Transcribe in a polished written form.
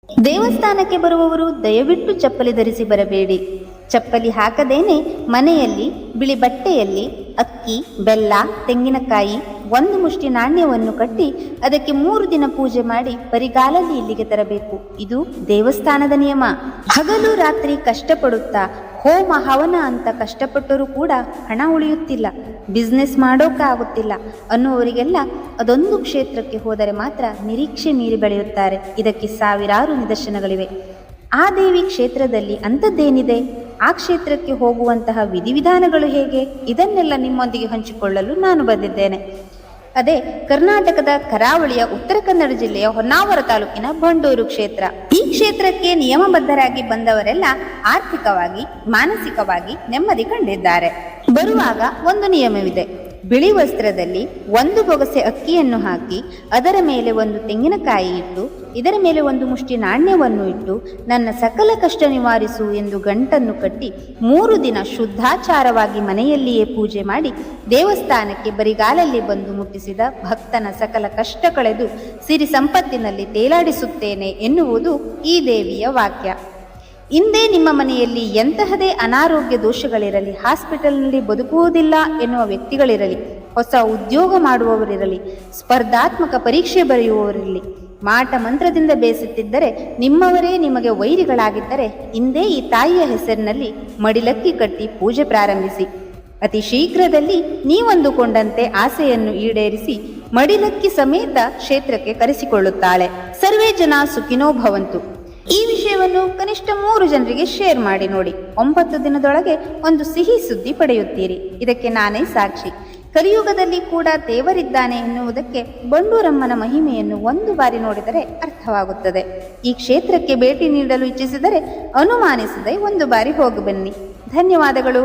ದೇವಸ್ಥಾನಕ್ಕೆ ಬರುವವರು ದಯವಿಟ್ಟು ಚಪ್ಪಲಿ ಧರಿಸಿ ಬರಬೇಡಿ. ಚಪ್ಪಲಿ ಹಾಕದೇನೆ ಮನೆಯಲ್ಲಿ ಬಿಳಿ ಬಟ್ಟೆಯಲ್ಲಿ ಅಕ್ಕಿ, ಬೆಲ್ಲ, ತೆಂಗಿನಕಾಯಿ, ಒಂದು ಮುಷ್ಟಿ ನಾಣ್ಯವನ್ನು ಕಟ್ಟಿ ಅದಕ್ಕೆ 3 ದಿನ ಪೂಜೆ ಮಾಡಿ ಬರಿಗಾಲಲ್ಲಿ ಇಲ್ಲಿಗೆ ತರಬೇಕು. ಇದು ದೇವಸ್ಥಾನದ ನಿಯಮ. ಹಗಲು ರಾತ್ರಿ ಕಷ್ಟಪಡುತ್ತಾ ಹೋಮ ಹವನ ಅಂತ ಕಷ್ಟಪಟ್ಟರೂ ಕೂಡ ಹಣ ಉಳಿಯುತ್ತಿಲ್ಲ, ಬಿಸ್ನೆಸ್ ಮಾಡೋಕ್ಕಾಗುತ್ತಿಲ್ಲ ಅನ್ನುವರಿಗೆಲ್ಲ ಅದೊಂದು ಕ್ಷೇತ್ರಕ್ಕೆ ಹೋದರೆ ಮಾತ್ರ ನಿರೀಕ್ಷೆ ಮೀರಿ ಬೆಳೆಯುತ್ತಾರೆ. ಇದಕ್ಕೆ ಸಾವಿರಾರು ನಿದರ್ಶನಗಳಿವೆ. ಆ ದೇವಿ ಕ್ಷೇತ್ರದಲ್ಲಿ ಅಂಥದ್ದೇನಿದೆ? ಆ ಕ್ಷೇತ್ರಕ್ಕೆ ಹೋಗುವಂತಹ ವಿಧಿವಿಧಾನಗಳು ಹೇಗೆ? ಇದನ್ನೆಲ್ಲ ನಿಮ್ಮೊಂದಿಗೆ ಹಂಚಿಕೊಳ್ಳಲು ನಾನು ಬಂದಿದ್ದೇನೆ. ಅದೇ ಕರ್ನಾಟಕದ ಕರಾವಳಿಯ ಉತ್ತರ ಕನ್ನಡ ಜಿಲ್ಲೆಯ ಹೊನ್ನಾವರ ತಾಲೂಕಿನ ಬಂಡೂರು ಕ್ಷೇತ್ರ. ಈ ಕ್ಷೇತ್ರಕ್ಕೆ ನಿಯಮಬದ್ಧರಾಗಿ ಬಂದವರೆಲ್ಲ ಆರ್ಥಿಕವಾಗಿ, ಮಾನಸಿಕವಾಗಿ ನೆಮ್ಮದಿ ಕಂಡಿದ್ದಾರೆ. ಬರುವಾಗ ಒಂದು ನಿಯಮವಿದೆ. ಬಿಳಿ ವಸ್ತ್ರದಲ್ಲಿ 1 ಬೊಗಸೆ ಅಕ್ಕಿಯನ್ನು ಹಾಕಿ ಅದರ ಮೇಲೆ 1 ತೆಂಗಿನಕಾಯಿ ಇಟ್ಟು ಇದರ ಮೇಲೆ 1 ಮುಷ್ಟಿ ನಾಣ್ಯವನ್ನು ಇಟ್ಟು ನನ್ನ ಸಕಲ ಕಷ್ಟ ನಿವಾರಿಸು ಎಂದು ಗಂಟನ್ನು ಕಟ್ಟಿ 3 ದಿನ ಶುದ್ಧಾಚಾರವಾಗಿ ಮನೆಯಲ್ಲಿಯೇ ಪೂಜೆ ಮಾಡಿ ದೇವಸ್ಥಾನಕ್ಕೆ ಬರಿಗಾಲಲ್ಲಿ ಬಂದು ಮುಟ್ಟಿಸಿದ ಭಕ್ತನ ಸಕಲ ಕಷ್ಟ ಕಳೆದು ಸಿರಿ ಸಂಪತ್ತಿನಲ್ಲಿ ತೇಲಾಡಿಸುತ್ತೇನೆ ಎನ್ನುವುದು ಈ ದೇವಿಯ ವಾಕ್ಯ. ಇಂದೇ ನಿಮ್ಮ ಮನೆಯಲ್ಲಿ ಎಂತಹದೇ ಅನಾರೋಗ್ಯ ದೋಷಗಳಿರಲಿ, ಹಾಸ್ಪಿಟಲ್ನಲ್ಲಿ ಬದುಕುವುದಿಲ್ಲ ಎನ್ನುವ ವ್ಯಕ್ತಿಗಳಿರಲಿ, ಹೊಸ ಉದ್ಯೋಗ ಮಾಡುವವರಿರಲಿ, ಸ್ಪರ್ಧಾತ್ಮಕ ಪರೀಕ್ಷೆ ಬರೆಯುವವರಿರಲಿ, ಮಾಟ ಮಂತ್ರದಿಂದ ಬೇಸುತ್ತಿದ್ದರೆ, ನಿಮ್ಮವರೇ ನಿಮಗೆ ವೈರಿಗಳಾಗಿದ್ದರೆ ಇಂದೇ ಈ ತಾಯಿಯ ಹೆಸರಿನಲ್ಲಿ ಮಡಿಲಕ್ಕಿ ಕಟ್ಟಿ ಪೂಜೆ ಪ್ರಾರಂಭಿಸಿ. ಅತಿ ಶೀಘ್ರದಲ್ಲಿ ನೀವಂದುಕೊಂಡಂತೆ ಆಸೆಯನ್ನು ಈಡೇರಿಸಿ ಮಡಿಲಕ್ಕಿ ಸಮೇತ ಕ್ಷೇತ್ರಕ್ಕೆ ಕರೆಸಿಕೊಳ್ಳುತ್ತಾಳೆ. ಸರ್ವೇ ಜನ ಸುಖಿನೋ ಭವಂತು. ಈ ವಿಷಯವನ್ನು ಕನಿಷ್ಠ 3 ಜನರಿಗೆ ಶೇರ್ ಮಾಡಿ ನೋಡಿ. 9 ದಿನದೊಳಗೆ ಒಂದು ಸಿಹಿ ಸುದ್ದಿ ಪಡೆಯುತ್ತೀರಿ. ಇದಕ್ಕೆ ನಾನೇ ಸಾಕ್ಷಿ. ಕಲಿಯುಗದಲ್ಲಿ ಕೂಡ ದೇವರಿದ್ದಾನೆ ಎನ್ನುವುದಕ್ಕೆ ಬಂಡೂರಮ್ಮನ ಮಹಿಮೆಯನ್ನು 1 ಬಾರಿ ನೋಡಿದರೆ ಅರ್ಥವಾಗುತ್ತದೆ. ಈ ಕ್ಷೇತ್ರಕ್ಕೆ ಭೇಟಿ ನೀಡಲು ಇಚ್ಛಿಸಿದರೆ ಅನುಮಾನಿಸದೆ 1 ಬಾರಿ ಹೋಗಿ ಬನ್ನಿ. ಧನ್ಯವಾದಗಳು.